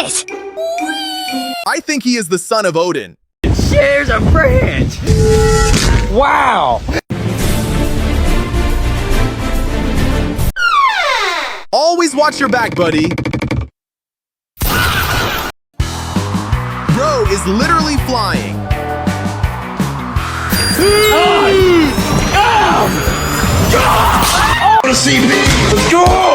this? I think he is the son of Odin. Shares a branch. Wow. Always watch your back, buddy. Bro is literally flying. CP. Let's go.